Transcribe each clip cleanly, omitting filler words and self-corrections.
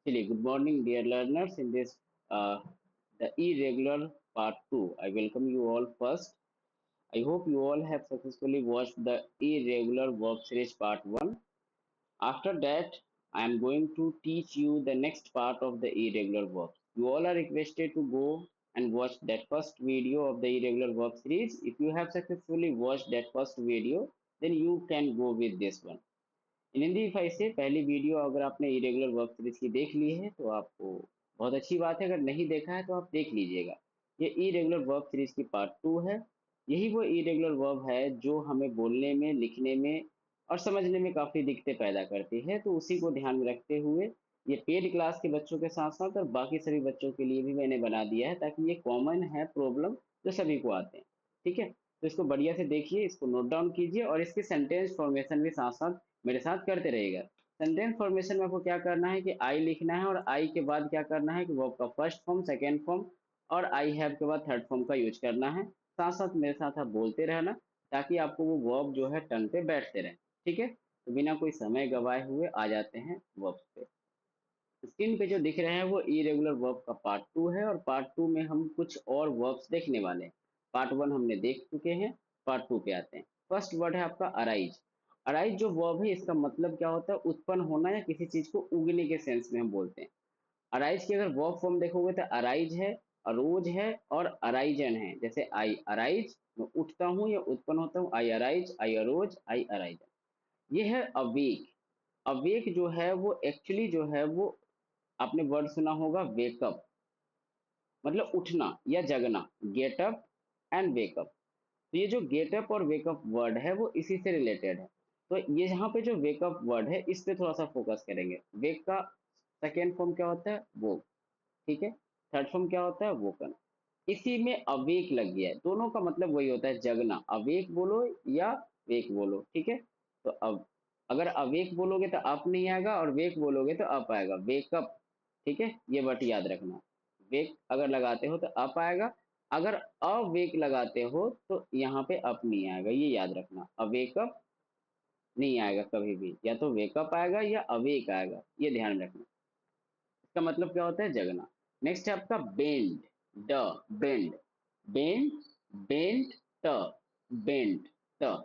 Chili. Good morning, dear learners. In this, the irregular part 2, I welcome you all first. I hope you all have successfully watched the irregular verb series part 1. After that, I am going to teach you the next part of the irregular verbs. You all are requested to go and watch that first video of the irregular verb series. If you have successfully watched that first video, then you can go with this one. In Hindi five से पहली video अगर आपने irregular verb series की देख ली है तो आपको बहुत अच्छी बात है। अगर नहीं देखा है तो आप देख लीजिएगा। ये इरेगुलर वर्ब सीरीज की पार्ट 2 है। यही वो इरेगुलर वर्ब है जो हमें बोलने में, लिखने में और समझने में काफ़ी दिक्कतें पैदा करती है। तो उसी को ध्यान में रखते हुए ये पेड क्लास के बच्चों के साथ साथ और बाकी सभी बच्चों के लिए भी मैंने बना दिया है, ताकि ये कॉमन है प्रॉब्लम जो सभी को आते हैं। ठीक है, तो इसको बढ़िया से देखिए, इसको नोट डाउन कीजिए और इसके सेंटेंस फॉर्मेशन भी साथ साथ मेरे साथ करते रहिएगा। सेंटेंस फॉर्मेशन में आपको क्या करना है कि आई लिखना है और आई के बाद क्या करना है कि वर्ब का फर्स्ट फॉर्म, सेकेंड फॉर्म और आई हैव के बाद थर्ड फॉर्म का यूज करना है। साथ साथ मेरे साथ आप बोलते रहना, ताकि आपको वो वर्ब जो है टर्न पे बैठते रहे। ठीक है, तो बिना कोई समय गवाए हुए आ जाते हैं वर्ब्स पे। स्क्रीन पे जो दिख रहे हैं वो इरेगुलर वर्ब का पार्ट 2 है और पार्ट 2 में हम कुछ और वर्ब्स देखने वाले हैं। पार्ट 1 हमने देख चुके हैं, पार्ट 2 पे आते हैं। फर्स्ट वर्ड है आपका अराइज। अराइज जो वर्ब है इसका मतलब क्या होता है? उत्पन्न होना या किसी चीज को उगने के सेंस में हम बोलते हैं। अराइज की अगर वर्ब फॉर्म देखोगे तो अराइज है, अरोज है और अराइजन है। जैसे आई अराइज, मैं उठता हूँ या उत्पन्न होता हूँ। आई अराइज, आई अरोज, आई अराइजन। ये है अवेक। अवेक जो है वो एक्चुअली जो है वो, आपने वर्ड सुना होगा वेकअप, मतलब उठना या जगना। Get up and wake up. तो ये जो गेटअप और वेकअप वर्ड है वो इसी से रिलेटेड है। तो ये यहाँ पे जो वेकअप वर्ड है इस पे थोड़ा सा फोकस करेंगे। वेक का सेकेंड फॉर्म क्या होता है? वो। ठीक है, थर्ड फॉर्म क्या होता है? वोकन। इसी में अवेक लग गया है, दोनों का मतलब वही होता है, जगना। अवेक बोलो या वेक बोलो। ठीक है, तो अब अगर अवेक बोलोगे तो अप नहीं आएगा और वेक बोलोगे तो अप आएगा, वेकअप। ठीक है, ये वर्ड याद रखना। वेक अगर लगाते हो तो अप आएगा, अगर अवेक लगाते हो तो यहाँ पे अप नहीं आएगा, ये याद रखना। अवेकअप नहीं आएगा कभी भी, या तो वेकअप आएगा या अवेक आएगा, ये ध्यान रखना। इसका मतलब क्या होता है? जगना। नेक्स्ट है आपका बेंड। ड, बेंड, बेंड, बेंड, ट, बेंड, ट।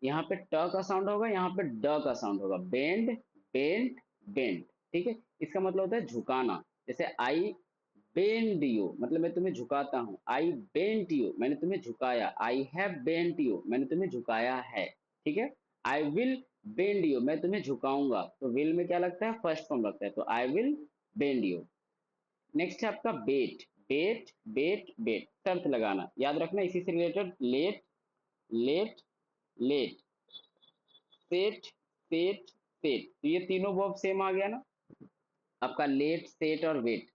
यहाँ पे ट का साउंड होगा, यहाँ पे ड का साउंड होगा। Bend, bend, bend. ठीक है, इसका मतलब होता है झुकाना। जैसे आई बेंड यू, मतलब मैं तुम्हें झुकाता हूँ। आई बेंट यू, मैंने तुम्हें झुकाया। आई हैव बेंट यू, मैंने तुम्हें झुकाया है। ठीक है, आई विल बेंड यू, मैं तुम्हें झुकाऊंगा। तो विल में क्या लगता है? फर्स्ट फॉर्म लगता है, तो I will bend you. Next है आपका बेट। बेट, बेट, बेट, शर्त लगाना। याद रखना, इसी से related let, let, let, set, set, set. तो ये तीनों वर्ब सेम आ गया ना आपका, लेट, सेट और वेट।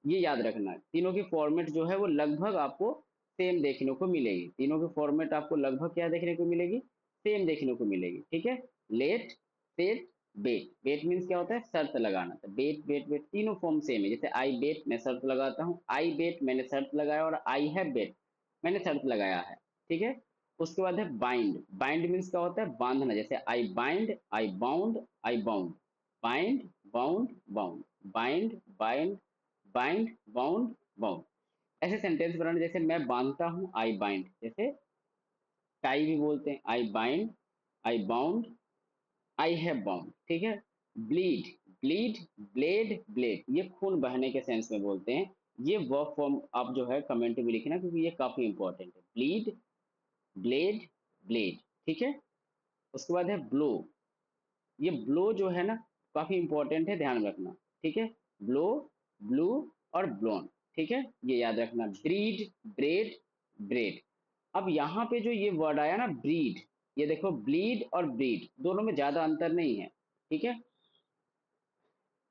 ये याद रखना, तीनों की फॉर्मेट जो है वो लगभग आपको सेम देखने को मिलेगी। तीनों की फॉर्मेट आपको लगभग क्या देखने को मिलेगी? सेम देखने को मिलेगी। ठीक है, लेट, सेट, बेट। बेट मीन्स क्या होता है? शर्त लगाना। तो बेट, बेट, बेट तीनों फॉर्म सेम है। जैसे आई बेट, मैं शर्त लगाता हूँ। आई बेट, मैंने शर्त लगाया। और आई हैव बेट, मैंने शर्त लगाया है। ठीक है, उसके बाद है बाइंड। बाइंड मीन्स क्या होता है? बांधना। जैसे I bind, I bound, I bound. Bind, bound, bound, bind, bind, bind, bound, bound. ऐसे सेंटेंस बनाने। जैसे मैं बांधता हूँ, आई बाइंड। जैसे टाई भी बोलते हैं, I bind, I bound, I have bound. ठीक है, ब्लीड, ब्लीड, ब्लेड, ब्लेड, ये खून बहने के सेंस में बोलते हैं। ये वर्ब फॉर्म आप जो है कमेंट में लिखना, क्योंकि ये काफी इंपॉर्टेंट है। Bleed, blade, blade. ठीक है, उसके बाद है ब्लो। ये ब्लो जो है ना काफी इंपॉर्टेंट है, ध्यान रखना। ठीक है, ब्लो, ब्लू और ब्लोन। ठीक है, ये याद रखना। Breed, bread, bread. अब यहाँ पे जो ये वर्ड आया ना ब्रीड, ये देखो ब्लीड और ब्रीड दोनों में ज्यादा अंतर नहीं है। ठीक है,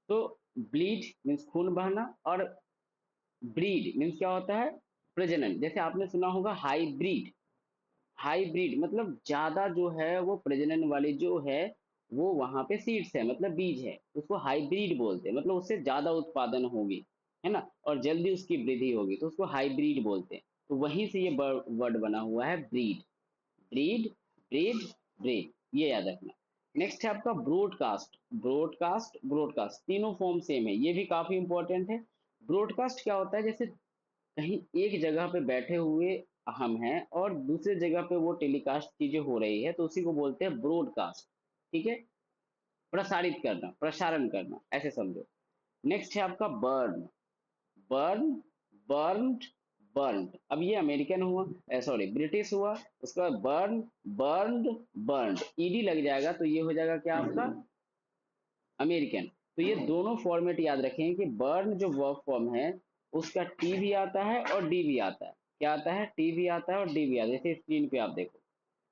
तो ब्लीड मीन्स खून बहना और ब्रीड मीन्स क्या होता है? प्रजनन। जैसे आपने सुना होगा हाइब्रिड। हाइब्रिड मतलब ज्यादा जो है वो प्रजनन वाली जो है, वो वहां पे सीड्स है, मतलब बीज है, उसको हाइब्रिड बोलते हैं। मतलब उससे ज्यादा उत्पादन होगी, है ना, और जल्दी उसकी वृद्धि होगी, तो उसको हाइब्रिड बोलते हैं। तो वहीं से ये वर्ड बना हुआ है ब्रीड। ब्रीड, ब्रीड, ब्रीड, ये याद रखना। नेक्स्ट है आपका ब्रॉडकास्ट। ब्रॉडकास्ट ब्रॉडकास्ट तीनों फॉर्म सेम है, ये भी काफी इंपॉर्टेंट है। ब्रॉडकास्ट क्या होता है, जैसे कहीं एक जगह पे बैठे हुए हम हैं और दूसरे जगह पे वो टेलीकास्ट चीजें हो रही है, तो उसी को बोलते हैं ब्रॉडकास्ट। ठीक है, प्रसारित करना, प्रसारण करना, ऐसे समझो। नेक्स्ट है आपका बर्न। Burn, burned, burned. अब ये अमेरिकन हुआ, सॉरी ब्रिटिश हुआ। उसके बाद बर्न, बर्न्ड, बर्न्ड, ईडी लग जाएगा तो ये हो जाएगा क्या आपका अमेरिकन। तो ये दोनों फॉर्मेट याद रखें कि बर्न जो वर्ब फॉर्म है उसका टी भी आता है और डी भी आता है। क्या आता है, टी भी आता है और डी भी आता है। जैसे स्क्रीन पे आप देखो,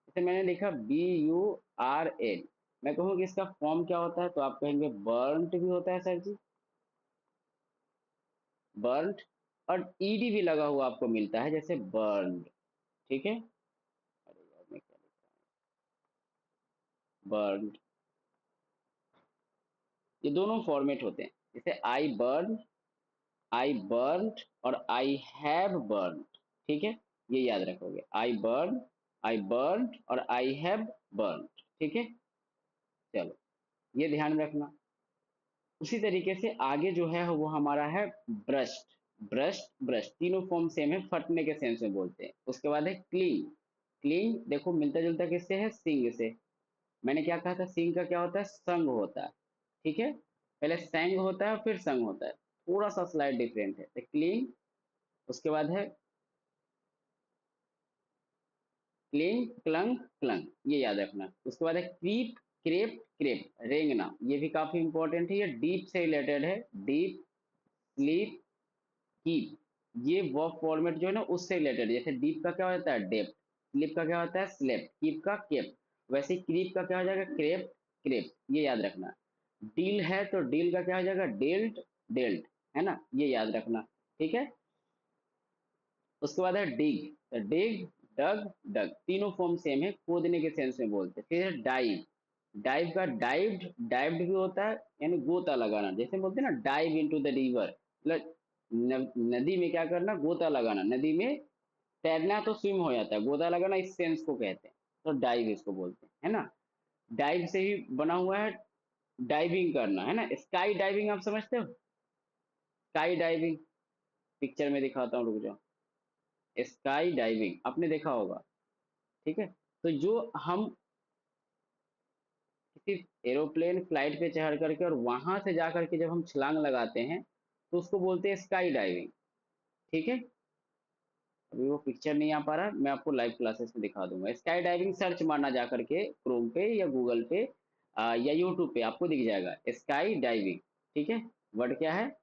जैसे मैंने लिखा BURN, मैं कहूँ कि इसका फॉर्म क्या होता है तो आप कहेंगे बर्न्ट भी होता है सर जी, बर्न्ट। और ईडी भी लगा हुआ आपको मिलता है जैसे बर्न्ड। ठीक है, अरे यार मैं क्या लिखा हूँ, बर्न्ड। ये दोनों फॉर्मेट होते हैं, जैसे आई बर्न, आई बर्न्ड और आई हैव बर्न्ड। ठीक है, ये याद रखोगे, आई बर्न, आई बर्न्ड और आई हैव बर्न्ड। ठीक है, चलो ये ध्यान रखना। उसी तरीके से आगे जो है वो हमारा है ब्रस्ट। ब्रस्ट, ब्रस्ट तीनों फॉर्म सेम है, फटने के सेंस में बोलते हैं। उसके बाद है क्लीन। क्लीन देखो मिलता जुलता किससे है, सिंग से। मैंने क्या कहा था, सिंग का क्या होता है, संग होता है। ठीक है, पहले संग होता है फिर संग होता है, थोड़ा सा स्लाइड डिफरेंट है, तो क्लीन। उसके बाद है क्लीन, क्लंग, क्लंग, ये याद रखना। उसके बाद है क्रीप, क्रेप, क्रेप, रेंगना, ये भी काफी इंपॉर्टेंट है, ये डीप से रिलेटेड है। डीप, स्लीप, कीप, ये वर्ब फॉर्मेट जो है ना उससे रिलेटेड। जैसे डीप का क्या होता है, डेप्थ। स्लीप का क्या होता है, स्लेप। कीप का केप। वैसे क्रीप का क्या हो जाएगा, क्रेप, क्रेप, ये याद रखना। डील है तो डील का क्या हो जाएगा, डेल्ट, डेल्ट, है ना, ये याद रखना। ठीक है, उसके बाद है डिग, तो डिग, डग, डग, तीनों फॉर्म सेम है, खोदने के सेंस में बोलते हैं। फिर है डाइव। डाइव का डाइव्ड, डाइव्ड भी होता है, यानी गोता लगाना। जैसे बोलते हैं ना डाइव इनटू द रिवर, मतलब नदी में क्या करना, गोता लगाना। नदी में तैरना तो स्विम हो जाता है, गोता लगाना इस सेंस को कहते हैं, तो डाइव इसको बोलते हैं, है ना। डाइव से ही बना हुआ है डाइविंग करना, है ना। स्काई डाइविंग आप समझते हो, स्काई डाइविंग, पिक्चर में दिखाता हूँ, रुक जाओ। स्काई डाइविंग आपने देखा होगा। ठीक है, तो जो हम किसी एरोप्लेन फ्लाइट पे चढ़ करके और वहां से जा करके जब हम छलांग लगाते हैं तो उसको बोलते हैं स्काई डाइविंग। ठीक है, अभी वो पिक्चर नहीं आ पा रहा, मैं आपको लाइव क्लासेस में दिखा दूंगा। स्काई डाइविंग सर्च मारना जा करके क्रोम पे या गूगल पे, या यूट्यूब पे आपको दिख जाएगा स्काई डाइविंग। ठीक है, वर्ड क्या है,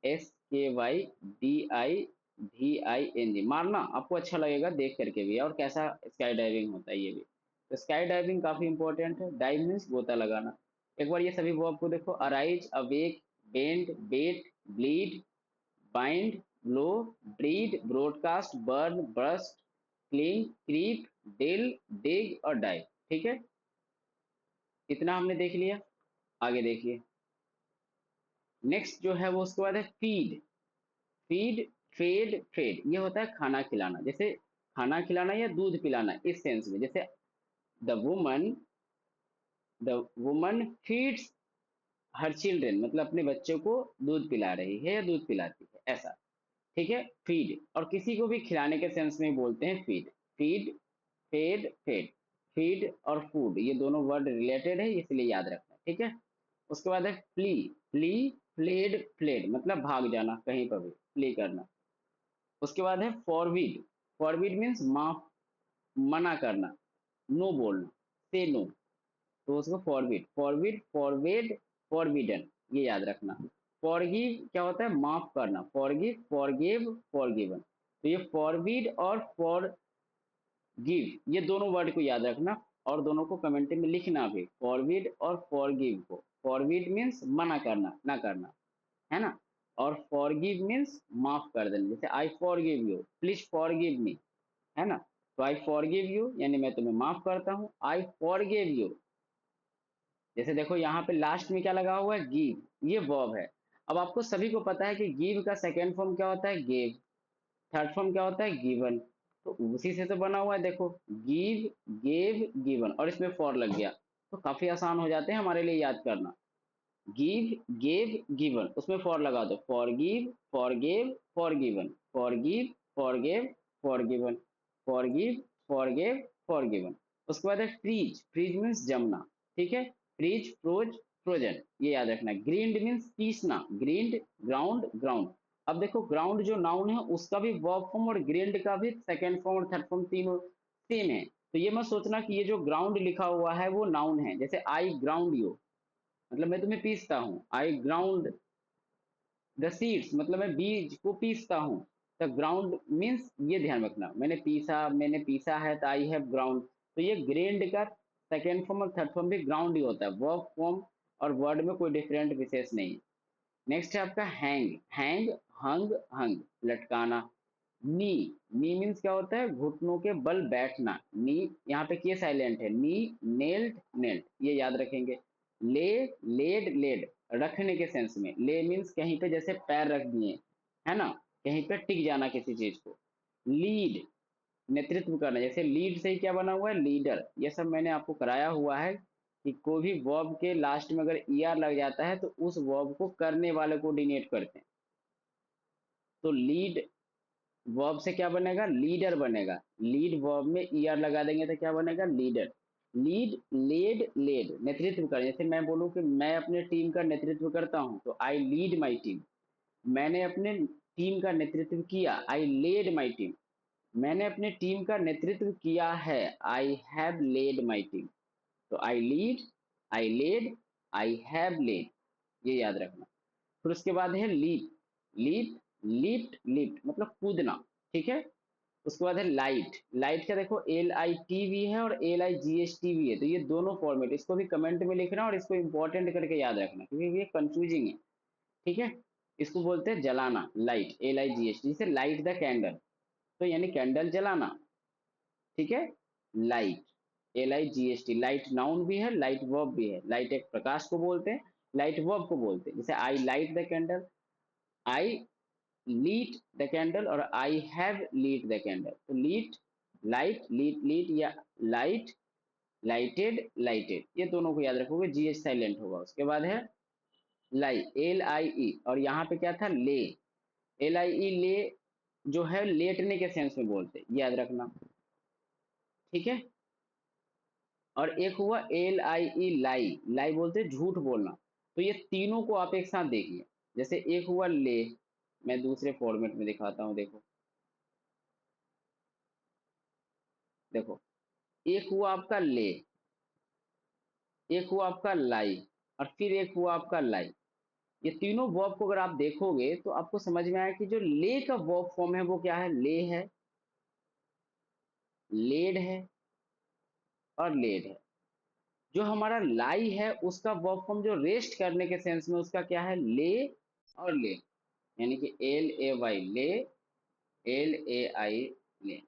SKYDIVING, मारना, आपको अच्छा लगेगा देख करके भी, और कैसा स्काई डाइविंग होता है ये भी। तो स्काई डाइविंग काफी इंपॉर्टेंट है। डाइव मीन्स गोता लगाना। एक बार ये सभी वर्ब को देखो, arise, awake, bend, bet, bleed, bind, blow, breed, broadcast, burn, burst, clean, creep, deal, dig और डाइव। ठीक है, इतना हमने देख लिया। आगे देखिए, नेक्स्ट जो है वो उसके बाद है फीड। फीड, फेड, फेड, ये होता है खाना खिलाना। जैसे खाना खिलाना या दूध पिलाना इस सेंस में। जैसे the woman, the woman feeds her children, मतलब अपने बच्चों को दूध पिला रही है या दूध पिलाती है, ऐसा। ठीक है, फीड, और किसी को भी खिलाने के सेंस में बोलते हैं feed. Feed, fed, fed, feed और फूड ये दोनों वर्ड रिलेटेड है, इसलिए याद रखना। ठीक है, उसके बाद है फ्ली। फ्ली, फ्लेड, फ्लेड, मतलब भाग जाना, कहीं पर भी फ्ली करना। उसके बाद है फॉरविड। फॉरविड मीन्स माफ, मना करना, नो बोलना, से नो, तो उसको फॉरविड, फॉरविड, फॉरवेड, फॉरबिडन, ये याद रखना। फॉरगिव क्या होता है, माफ करना, फॉरगिव, फॉरगिव, फॉरगिवन। तो ये फॉरविड और फॉर गिव, ये दोनों वर्ड को याद रखना, और दोनों को कमेंट में लिखना भी, फॉरविड और फॉरगिव को। फॉरविड मीन्स मना करना, ना करना, है ना। और फॉरगिव मीन्स माफ कर देना। जैसे I forgive you, please forgive me, है ना। तो आई फॉरगिव यू यानी मैं तुम्हें माफ करता हूँ, आई फॉरगिव यू। जैसे देखो यहाँ पे लास्ट में क्या लगा हुआ है, गिव, ये वर्ब है। अब आपको सभी को पता है कि गिव का सेकेंड फॉर्म क्या होता है, गेव। थर्ड फॉर्म क्या होता है, गिवन। तो उसी से तो बना हुआ है, देखो गिव, गेव, गिवन, और इसमें फॉर लग गया, तो काफी आसान हो जाते हैं हमारे लिए याद करना। गिव, गेव, गिवन, उसमें फॉर लगा दो, for give, for gave, for given, for give, for gave, for given, for give, for gave, for given. उसके बाद है फ्रीज, फ्रीज मीन्स जमना, ठीक है। फ्रीज, फ्रोज, फ्रोजन, ये याद रखना। ग्रीन्ड मीन्स पीसना, ग्रीन्ड, ग्राउंड, ग्राउंड। अब देखो ग्राउंड जो नाउन है उसका भी वर्ब फॉर्म और ग्रीन्ड का भी सेकंड फॉर्म और थर्ड फॉर्म तीनों सेम है। तो ये मत सोचना कि ये जो ग्राउंड लिखा हुआ है वो नाउन है, जैसे आई ग्राउंड यू, मतलब मैं तुम्हें पीसता हूँ। आई ग्राउंड द सीड्स, मतलब मैं बीज को पीसता हूँ। द ग्राउंड मीन्स, ये ध्यान रखना, मैंने पीसा है तो आई हैव ग्राउंड। तो ये ग्रेन्ड का सेकेंड फॉर्म और थर्ड फॉर्म भी ग्राउंड ही होता है, वर्ब फॉर्म और वर्ड में कोई डिफरेंट विशेष नहीं। नेक्स्ट है आपका हैंग, हैंग, हंग, हंग, लटकाना। नी, नी मीन्स क्या होता है, घुटनों के बल बैठना। नी, यहाँ पे के साइलेंट है, नी, नेल्ड, नेल्ड, ये याद रखेंगे। ले, लेड, लेड, रखने के सेंस में। ले मीन्स कहीं पे जैसे पैर रख दिए, है ना, कहीं पे टिक जाना किसी चीज को। लीड, नेतृत्व करना, जैसे लीड से ही क्या बना हुआ है, लीडर। ये सब मैंने आपको कराया हुआ है कि कोई भी वर्ब के लास्ट में अगर ईआर लग जाता है तो उस वर्ब को करने वाले को डिनोट करते हैं। तो लीड वर्ब से क्या बनेगा, लीडर बनेगा। लीड वर्ब में ईआर लगा देंगे तो क्या बनेगा, लीडर। लीड, लेड, लेड, नेतृत्व कर, जैसे मैं बोलूं कि मैं अपने टीम का नेतृत्व करता हूं तो आई लीड माई टीम। मैंने अपने टीम का नेतृत्व किया, आई लेड माई टीम। मैंने अपने टीम का नेतृत्व किया है, I have led my team. तो I lead, I led, I have led, ये याद रखना। फिर उसके बाद है लीप, लीप, लिफ्ट, लिफ्ट मतलब कूदना, ठीक है। उसके बाद है लाइट, लाइट का देखो एल आई टी भी है और L I G S T भी है, तो ये दोनों फॉर्मेट, इसको भी कमेंट में लिखना और इसको इंपॉर्टेंट करके याद रखना क्योंकि ये कंफ्यूजिंग है, ठीक है। इसको बोलते हैं जलाना, light, L I G S T, जैसे लाइट द कैंडल, तो यानी कैंडल जलाना, ठीक है। Light, L I G S T, light noun भी है, लाइट वर्ब भी है। लाइट एक प्रकाश को बोलते हैं, लाइट वर्ब को बोलते हैं, जैसे I light the candle, I lit the candle और I have lit the candle. तो लीट, लाइट, लीट, लीट या लाइट, लाइटेड, लाइटेड, ये दोनों को याद रखोगे, जी एच साइलेंट होगा। उसके बाद है लाई, एल आई ई, और यहाँ पे क्या था, ले, एल आई ई, ले जो है लेटने के सेंस में बोलते हैं, याद रखना, ठीक है। और एक हुआ एल आई ई, लाई, लाई बोलते हैं झूठ बोलना। तो ये तीनों को आप एक साथ देखिए, जैसे एक हुआ ले, मैं दूसरे फॉर्मेट में दिखाता हूँ, देखो, देखो, एक हुआ आपका ले, एक हुआ आपका लाई, और फिर एक हुआ आपका लाई। ये तीनों वर्ब को अगर आप देखोगे तो आपको समझ में आया कि जो ले का वर्ब फॉर्म है वो क्या है, ले है, लेड है और लेड है। जो हमारा लाई है उसका वर्ब फॉर्म जो रेस्ट करने के सेंस में उसका क्या है, ले और ले, यानी कि एल ए वाई, ले, एल ए आई, ले।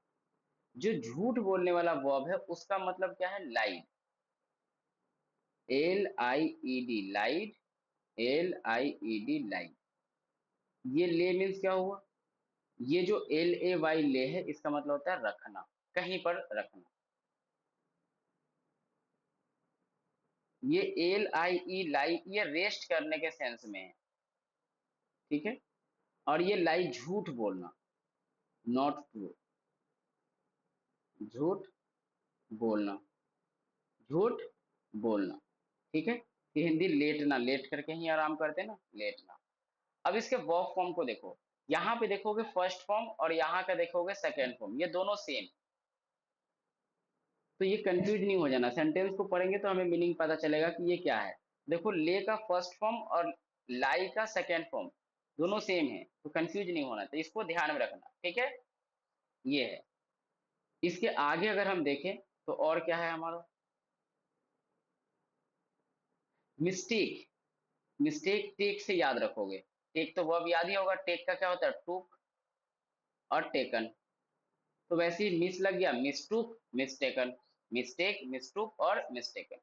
जो झूठ बोलने वाला वर्ब है उसका मतलब क्या है, lied, L I E D, lied, L I E D, lied. ये ले मीन्स क्या हुआ, ये जो एल ए वाई ले है इसका मतलब होता है रखना, कहीं पर रखना। ये एल आई ई, लाई, ये रेस्ट करने के सेंस में है, ठीक है। और ये लाई झूठ बोलना, नॉट ट्रू, झूठ बोलना, झूठ बोलना, ठीक है। ये हिंदी लेटना, लेट करके ही आराम करते हैं ना, लेटना। अब इसके वर्ब फॉर्म को देखो, यहाँ पे देखोगे फर्स्ट फॉर्म और यहाँ का देखोगे सेकेंड फॉर्म, ये दोनों सेम। तो ये कंफ्यूज नहीं हो जाना, सेंटेंस को पढ़ेंगे तो हमें मीनिंग पता चलेगा कि ये क्या है। देखो ले का फर्स्ट फॉर्म और लाई का सेकेंड फॉर्म दोनों सेम है, तो कंफ्यूज नहीं होना, तो इसको ध्यान में रखना, ठीक है। ये है। इसके आगे अगर हम देखें तो और क्या है हमारा, मिस्टेक, मिस्टेक टेक से याद रखोगे, टेक तो वर्ब याद ही होगा, टेक का क्या होता है, टूक और टेकन। तो वैसे ही मिस लग गया, मिसटूक, मिसटेकन, मिस्टेक, मिसटूक और मिस्टेकन।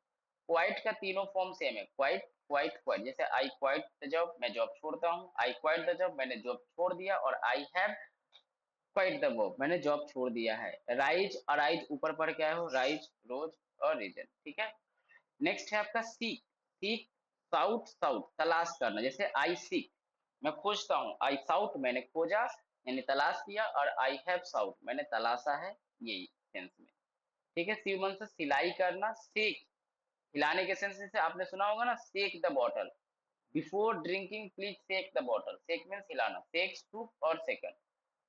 क्वाइट का तीनों फॉर्म सेम है, क्वाइट, क्वाइट, क्वाइट, जैसे आई क्वाइट द जॉब, मैं जॉब छोड़ता हूँ, आई क्वाइट द जॉब, मैंने जॉब छोड़ दिया, और I have quite the work, मैंने जॉब छोड़ दिया है। राइज, अराइज ऊपर पर क्या हो, राइज, रोज और रीजन, ठीक है। नेक्स्ट है आपका सीक, सीक साउट, साउट तलाश करना, जैसे आई सीक मैं खोजता हूँ, आई साउट मैंने खोजा यानी तलाश किया, और आई हैव साउट मैंने तलाशा है, यही सेंस में। ठीक है, सीमन से सिलाई करना, सेक हिलाने के सेंस से आपने सुना होगा ना, shake the bottle, before drinking please shake the bottle, shake means हिलाना, सेक टूक और सेकंड।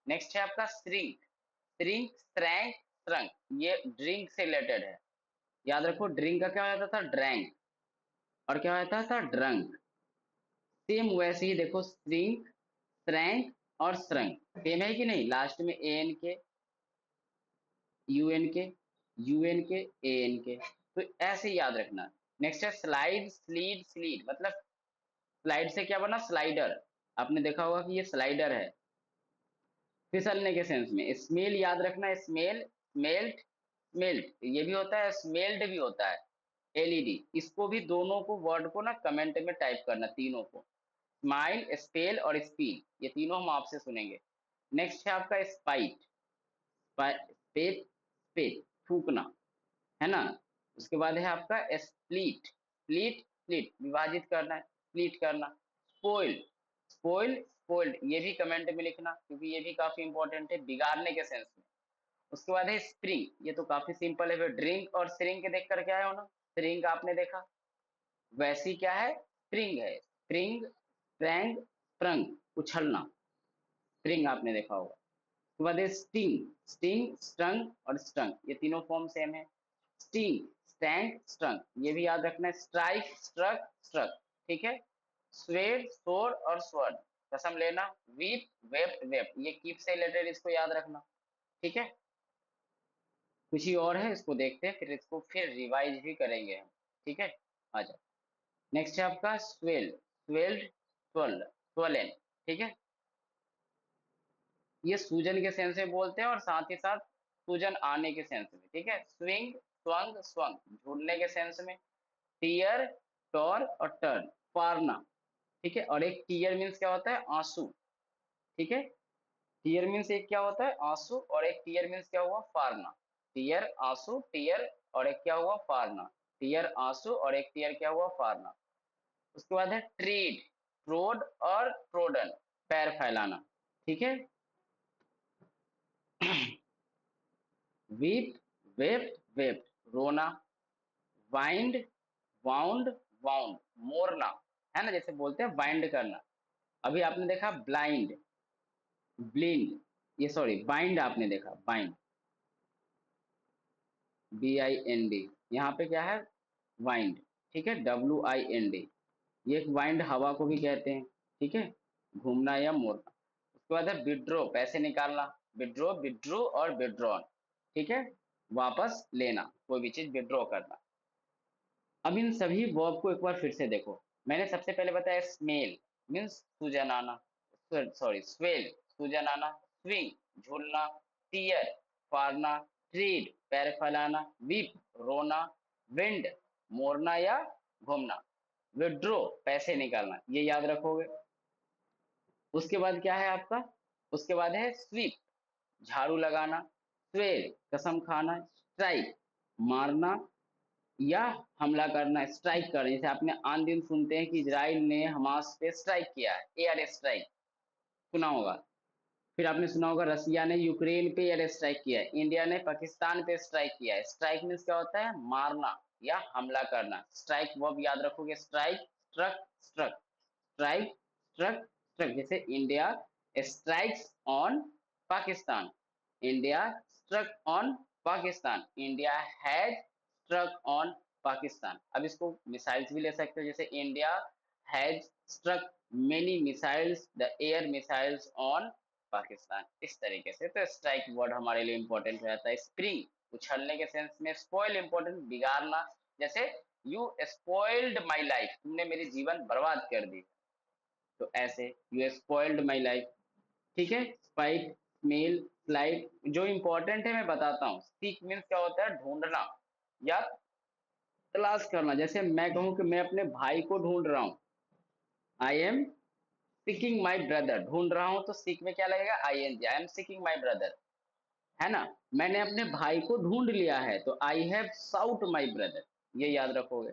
नेक्स्ट है आपका श्रिंक, श्रिंक श्रैंक श्रंक, ये ड्रिंक से रिलेटेड है, याद रखो ड्रिंक का क्या होता था ड्रैंक, और क्या होता था ड्रंक, सेम वैसे ही देखो श्रिंक श्रैंक और श्रंक सेम है कि नहीं, लास्ट में एन के यूएन के यूएन के एन के, तो ऐसे ही याद रखना। नेक्स्ट है स्लाइड स्लीड स्लीड, मतलब स्लाइड से क्या बना स्लाइडर, आपने देखा होगा कि ये स्लाइडर है, फिसलने के सेंस में। स्मेल याद रखना, स्मेल स्मेल्ट स्मेल्ट ये भी होता है, स्मेल्ड भी होता है, एलईडी, इसको भी दोनों को वर्ड को ना कमेंट में टाइप करना तीनों को, स्माइल स्पेल और स्पीड, ये तीनों हम आपसे सुनेंगे। नेक्स्ट है आपका स्पाइट, स्पेट स्पेट थूकना, है ना। उसके बाद है आपका स्प्लिट, स्प्लिट स्प्लिट विभाजित करना, स्प्लिट करना। स्पोइल्ड, स्पोइल्ड स्पोइल्ड ये भी कमेंट में लिखना, क्योंकि ये भी काफी इंपॉर्टेंट है बिगाड़ने के सेंस में। उसके बाद है स्प्रिंग, ये तो काफी सिंपल है, ड्रिंक और श्रिंक देख कर क्या है होना, श्रिंक आपने देखा, वैसी क्या है स्प्रिंग है, स्प्रिंग स्प्रैंग स्प्रंग उछलना, स्प्रिंग आपने देखा होगा। उसके बाद है स्टिंग, स्टिंग स्टंग और स्टंग, ये तीनों फॉर्म सेम है, स्टिंग स्टैंग स्टंग ये भी याद रखना है, स्ट्राइक स्ट्रक स्ट्रक, ठीक है। स्वेड सोर और स्वर्ड कसम लेना, वीप वेप्ट वेप्ट ये कीप से रिलेटेड, इसको याद रखना, ठीक है। कुछ ही और है, इसको देखते हैं फिर इसको फिर रिवाइज भी करेंगे हम, ठीक है। आ जाओ, नेक्स्ट है आपका स्वेल, स्वेल्ड स्वेल्ड स्वलेन, ठीक है, ये सूजन के सेंस में बोलते हैं और साथ ही साथ सूजन आने के सेंस में, ठीक है। स्विंग स्वंग स्वंग झूलने के सेंस में, टीयर टॉर और टर्न फारना, ठीक है। और एक टीयर मीन्स क्या होता है आंसू, ठीक है, टीयर मीन्स एक क्या होता है आंसू, और एक टीयर मीन्स क्या हुआ फारना, टीयर आंसू टीयर, और एक क्या हुआ फारना, टीयर आंसू और एक टीयर क्या हुआ फारना। उसके बाद है ट्रीड, ट्रोड और ट्रोडन पैर फैलाना, ठीक है। वीप वेप्ट वेप्ट रोना, वाइंड वाउंड वाउंड मोरना, है ना, जैसे बोलते हैं वाइंड करना। अभी आपने देखा ब्लाइंड ब्लिंड, ये सॉरी बाइंड आपने देखा बाइंड, BIND, यहाँ पे क्या है वाइंड, ठीक है, WIND, ये एक वाइंड हवा को भी कहते हैं, ठीक है, घूमना या मोड़ना। उसके बाद है विड्रॉ पैसे निकालना, विड्रॉ विड्रू और विड्रॉन, ठीक है, वापस लेना, कोई भी चीज विड्रॉ करना। अब इन सभी वर्ब को एक बार फिर से देखो, मैंने सबसे पहले बताया स्मेल मीन्स सूजन आना, सॉरी स्वेल सूजन आना, स्विंग झूलना, टीयर फाड़ना, ट्रीड पैर फैलाना, वीप रोना, विंड मोड़ना या घूमना, विड्रो पैसे निकालना, ये याद रखोगे। उसके बाद क्या है आपका, उसके बाद है स्वीप झाड़ू लगाना, स्वेल कसम खाना, स्ट्राइक मारना या हमला करना, स्ट्राइक करना, जैसे आपने आन दिन सुनते हैं कि इजराइल ने हमास पे स्ट्राइक किया है, एयर स्ट्राइक सुना होगा। फिर आपने सुना होगा रसिया ने यूक्रेन पे एयर स्ट्राइक किया है, इंडिया ने पाकिस्तान पे स्ट्राइक किया है। स्ट्राइक मीन्स क्या होता है मारना या हमला करना, स्ट्राइक वर्ब याद रखोगे, strike struck struck, strike struck struck, जैसे India strikes on Pakistan, India struck on Pakistan, India has struck on Pakistan. अब इसको मिसाइल्स भी ले सकते हो, जैसे India has struck many missiles the air missiles on Pakistan, इस तरीके से। तो स्ट्राइक वर्ड हमारे लिए इंपॉर्टेंट हो जाता है। स्प्रिंग उछलने के सेंस में, स्पॉइल इंपॉर्टेंट बिगाड़ना, जैसे यू स्पॉइल्ड माई लाइफ, तुमने मेरी जीवन बर्बाद कर दी, तो ऐसे यू स्पॉइल्ड माई लाइफ, ठीक है। स्पाइक स्मेल स्लाइड, जो इंपॉर्टेंट है मैं बताता हूँ, सीक मीन्स क्या होता है ढूंढना या तलाश करना, जैसे मैं कहूँ कि मैं अपने भाई को ढूंढ रहा हूँ, I am seeking my brother, ढूंढ रहा हूं तो सीक में क्या लगेगा ING, I am seeking my brother, है ना। मैंने अपने भाई को ढूंढ लिया है तो आई हैव साउट माई ब्रदर, ये याद रखोगे।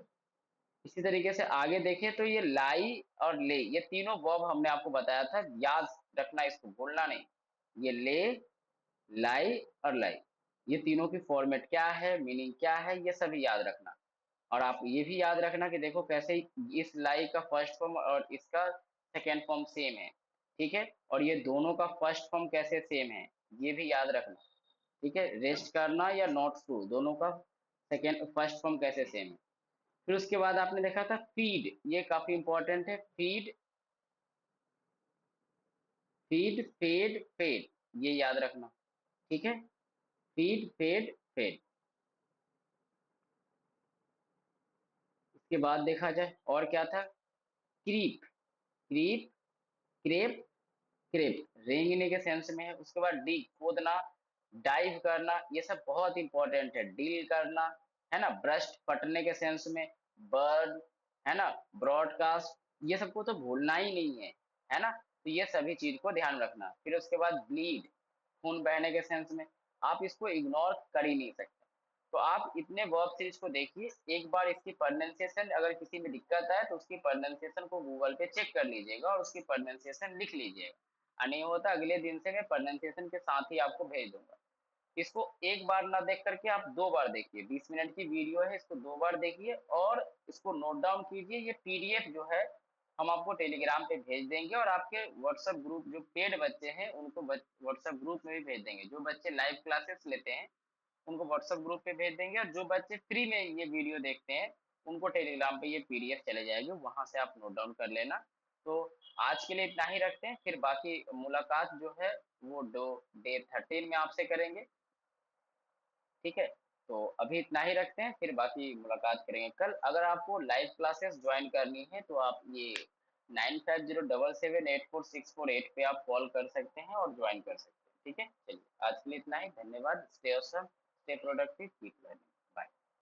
इसी तरीके से आगे देखें तो ये लाई और ले, ये तीनों वर्ब हमने आपको बताया था, याद रखना, इसको भूलना नहीं। ये ले, लाई और लाई, ये तीनों की फॉर्मेट क्या है, मीनिंग क्या है, ये सभी याद रखना। और आप ये भी याद रखना कि देखो कैसे इस लाई का फर्स्ट फॉर्म और इसका सेकेंड फॉर्म सेम है, ठीक है, और ये दोनों का फर्स्ट फॉर्म कैसे सेम है, ये भी याद रखना, ठीक है। रेस्ट करना या नॉट टू, दोनों का सेकेंड फर्स्ट फॉर्म कैसे सेम है। फिर उसके बाद आपने देखा था फीड, ये काफी इंपॉर्टेंट है, फीड, फीड, फेड, फेड, ये याद रखना, ठीक है। Feed, fed, fed. उसके बाद देखा जाए और क्या था, क्रीप, क्रीप, क्रेप, क्रेप, रेंगने के सेंस में है। उसके बाद डी, खोदना, डाइव करना, ये सब बहुत इंपॉर्टेंट है, डील करना, है ना, ब्रस्ट, फटने के सेंस में, बर्न, है ना, ब्रॉडकास्ट, ये सबको तो भूलना ही नहीं है ना, तो ये सभी चीज को ध्यान रखना। फिर उसके बाद ब्लीड, खून बहने के सेंस में, आप इसको इग्नोर कर ही नहीं सकते। तो आप इतने वर्ब सीरीज को देखिए, एक बार इसकी प्रोनाउंसिएशन अगर किसी में दिक्कत है तो उसकी प्रोनाउंसिएशन को गूगल पे चेक कर लीजिएगा और उसकी प्रोनाउंसिएशन लिख लीजिएगा। नहीं होता अगले दिन से मैं प्रोनाउंसिएशन के साथ ही आपको भेज दूंगा। इसको एक बार ना देख करके आप दो बार देखिए, 20 मिनट की वीडियो है, इसको दो बार देखिए और इसको नोट डाउन कीजिए। ये पीडीएफ जो है हम आपको टेलीग्राम पे भेज देंगे और आपके व्हाट्सएप ग्रुप, जो पेड बच्चे हैं उनको व्हाट्सएप ग्रुप में भी भेज देंगे। जो बच्चे लाइव क्लासेस लेते हैं उनको व्हाट्सएप ग्रुप पे भेज देंगे, और जो बच्चे फ्री में ये वीडियो देखते हैं उनको टेलीग्राम पे ये पीडीएफ चले जाएगी, वहां से आप नोट डाउन कर लेना। तो आज के लिए इतना ही रखते हैं, फिर बाकी मुलाकात जो है वो डे 13 में आपसे करेंगे, ठीक है। तो अभी इतना ही रखते हैं, फिर बाकी मुलाकात करेंगे कल। अगर आपको लाइव क्लासेस ज्वाइन करनी है तो आप ये 9507784648 पे आप कॉल कर सकते हैं और ज्वाइन कर सकते हैं, ठीक है। चलिए आज के लिए इतना ही, धन्यवाद। Stay awesome, stay productive, keep learning.